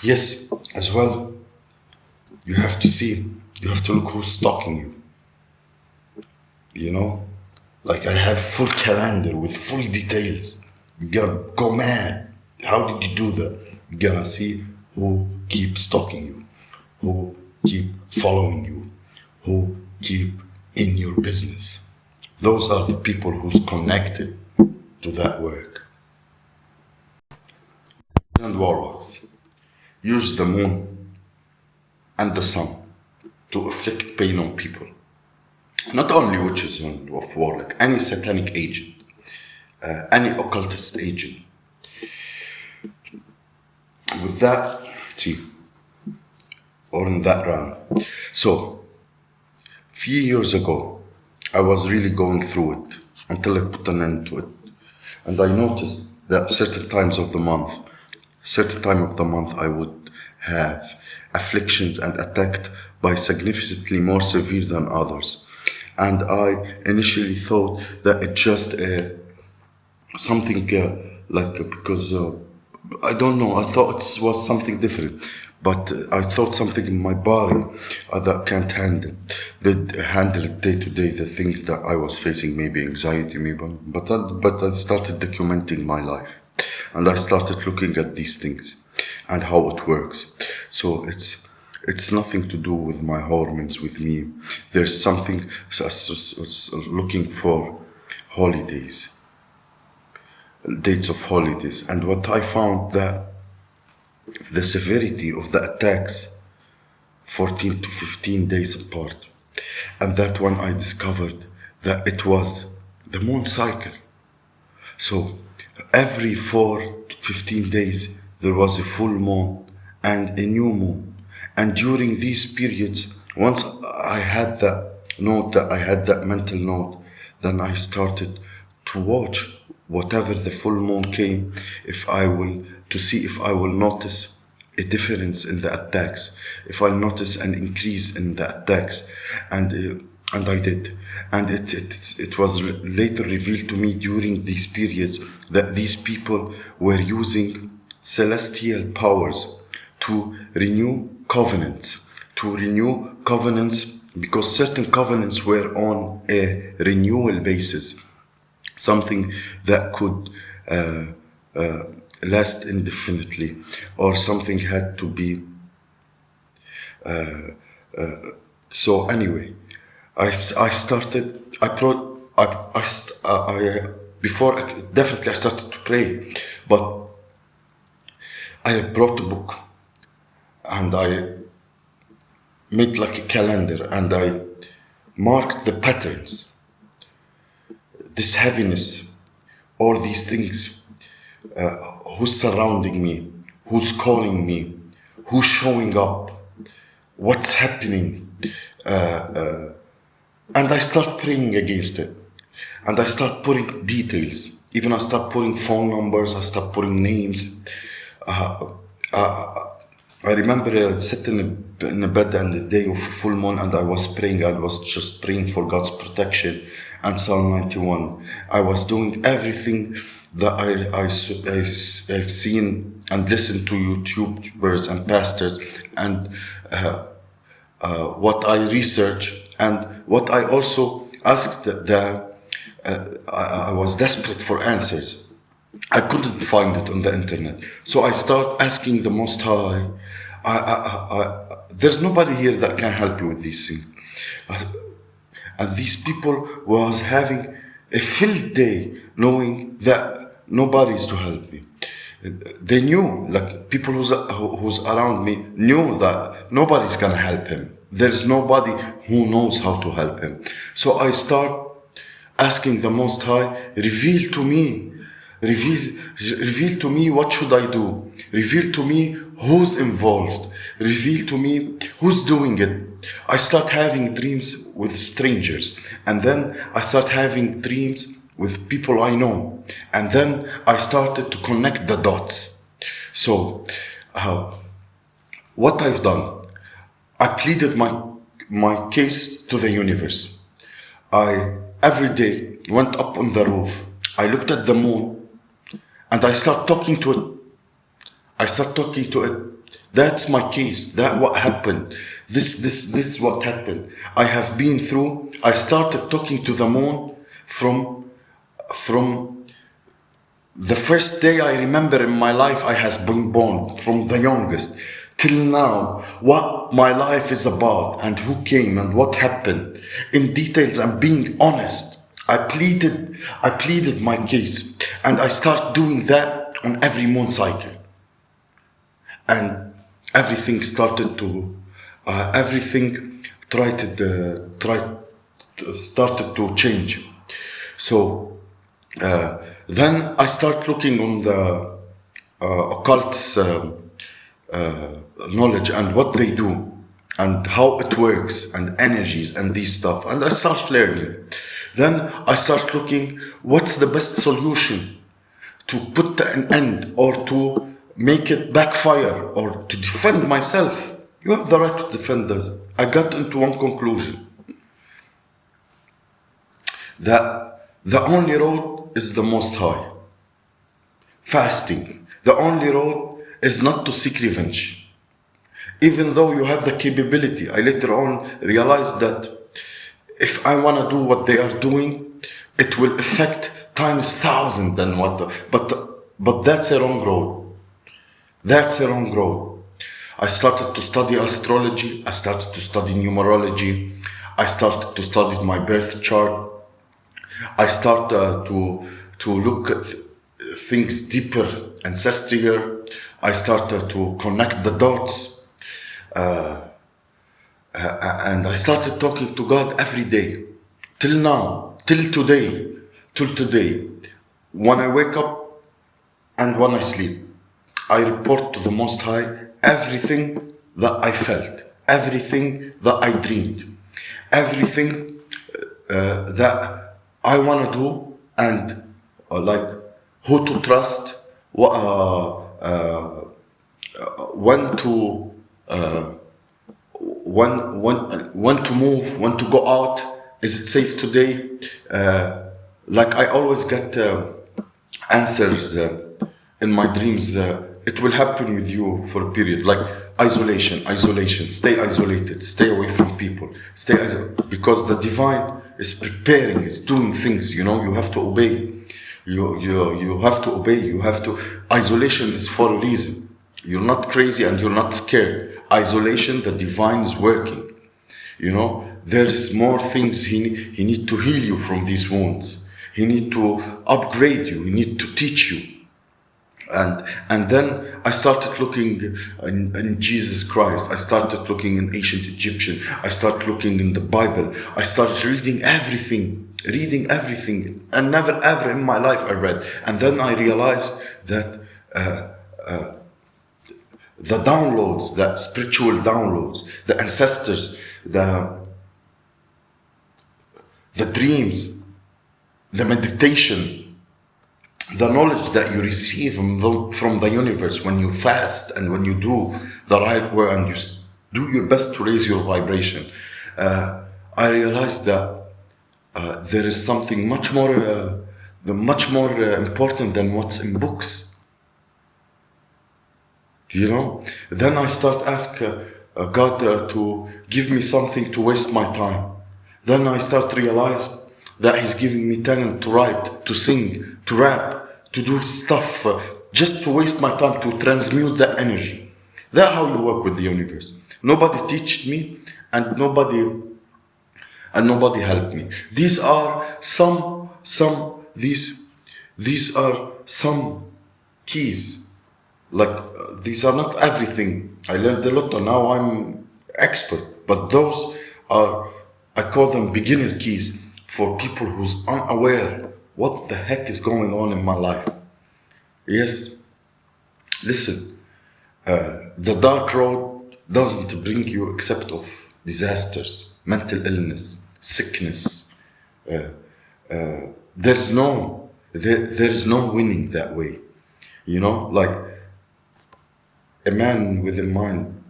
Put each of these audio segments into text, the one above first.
Yes, as well, you have to see, you have to look who's stalking you, you know? Like I have full calendar with full details. You're gonna go mad. How did you do that? You're gonna see who keeps stalking you, who keep following you, who keep in your business. Those are the people who's connected to that work. And warlocks use the moon and the sun to inflict pain on people. Not only witches and of warlock, any satanic agent, any occultist agent. With that team, or in that round. So, few years ago, I was really going through it until I put an end to it. And I noticed that certain time of the month, I would have afflictions and attacked by significantly more severe than others. And I initially thought that it just something because I don't know. I thought it was something different, but I thought something in my body that can't handle that handle it day to day. The things that I was facing, maybe anxiety, maybe, but I started documenting my life, and I started looking at these things and how it works. So it's nothing to do with my hormones with me. There's something looking for holidays, dates of holidays, and what I found that the severity of the attacks 14 to 15 days apart, and that one I discovered that it was the moon cycle. So every 4 to 15 days there was a full moon and a new moon, and during these periods, once I had that mental note, then I started to watch whatever the full moon came, if I will to see if I will notice a difference in the attacks, if I notice an increase in the attacks, and I did, and it was later revealed to me during these periods that these people were using celestial powers to renew covenants, because certain covenants were on a renewal basis, something that could last indefinitely, or something had to be. So anyway, I started. I pro. I before definitely I started to pray, but I brought a book and I made like a calendar and I marked the patterns, this heaviness, all these things, who's surrounding me, who's calling me, who's showing up, what's happening, and I start praying against it, and I start putting details. Even I start putting phone numbers, I start putting names. I remember sitting in a bed on the day of full moon, and I was praying. I was just praying for God's protection and Psalm 91. I was doing everything that I've seen and listened to YouTubers and pastors, and what I researched, and what I also asked I was desperate for answers. I couldn't find it on the internet. So I start asking the Most High. There's nobody here that can help you with these things. And these people was having a filled day knowing that nobody is to help me. They knew, like people who's around me knew that nobody's gonna help him. There's nobody who knows how to help him. So I start asking the Most High, reveal to me what should I do. Reveal to me who's involved. Reveal to me who's doing it. I start having dreams with strangers, and then I start having dreams with people I know, and then I started to connect the dots. So, what I've done, I pleaded my case to the universe. I every day went up on the roof. I looked at the moon, and I start talking to it. I start talking to it That's my case. That what happened. This what happened. I have been through. I started talking to the moon from the first day I remember in my life I has been born, from the youngest till now, what my life is about and who came and what happened in details. I'm being honest. I pleaded my case, and I start doing that on every moon cycle, and everything started to everything started to change. So then I start looking on the occult's knowledge and what they do and how it works and energies and these stuff, and I start learning. Then I start looking what's the best solution to put an end or to make it backfire or to defend myself. You have the right to defend that. I got into one conclusion that the only road is the Most High. Fasting. The only road is not to seek revenge. Even though you have the capability, I later on realized that if I want to do what they are doing, it will affect times thousand than what. But that's a wrong road. That's a wrong road. I started to study astrology. I started to study numerology. I started to study my birth chart. I started to look at things deeper, ancestrier. I started to connect the dots. And I started talking to God every day, till now, till today. When I wake up and when I sleep, I report to the Most High everything that I felt, everything that I dreamed, everything that I want to do, and like who to trust, when to when to move, when to go out. Is it safe today? Like I always get answers in my dreams. It will happen with you for a period, like isolation, stay isolated, stay away from people, because the divine is preparing, is doing things, you know. You have to obey. You have to obey. You have to. Isolation is for a reason. You're not crazy and you're not scared. Isolation, the divine is working. You know, there is more things he need to heal you from these wounds. He need to upgrade you. He need to teach you. And then I started looking in Jesus Christ. I started looking in ancient Egyptian. I started looking in the Bible. I started reading everything, and never ever in my life I read. And then I realized that the downloads, the spiritual downloads, the ancestors, the dreams, the meditation, the knowledge that you receive from the universe when you fast and when you do the right way and you do your best to raise your vibration. I realized that there is something much more important than what's in books. You know, then I start ask God to give me something to waste my time. Then I start realize that He's giving me talent to write, to sing, to rap, to do stuff, just to waste my time, to transmute that energy. That's how you work with the universe. Nobody taught me, and nobody helped me. These are some keys. Like these are not everything. I learned a lot and now I'm expert, but those are, I call them beginner keys for people who's unaware what the heck is going on in my life. Yes, listen, the dark road doesn't bring you except of disasters, mental illness, sickness. There is no winning that way. You know, like a man with a mind,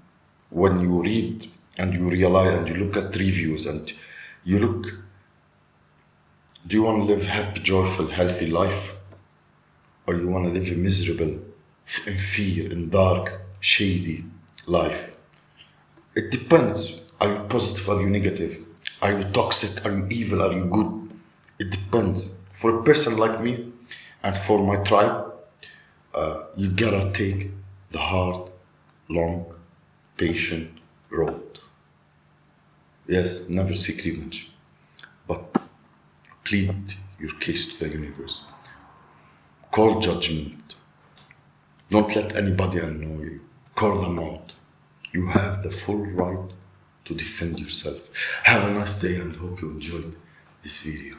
when you read and you realize and you look at reviews and you look, do you want to live happy, joyful, healthy life? Or you want to live a miserable, in fear, in dark, shady, life. It depends. Are you positive? Are you negative? Are you toxic? Are you evil? Are you good? It depends. For a person like me and for my tribe, you gotta take the hard, long, patient road. Yes, never seek revenge, but plead your case to the universe. Call judgment. Don't let anybody annoy you. Call them out. You have the full right to defend yourself. Have a nice day and hope you enjoyed this video.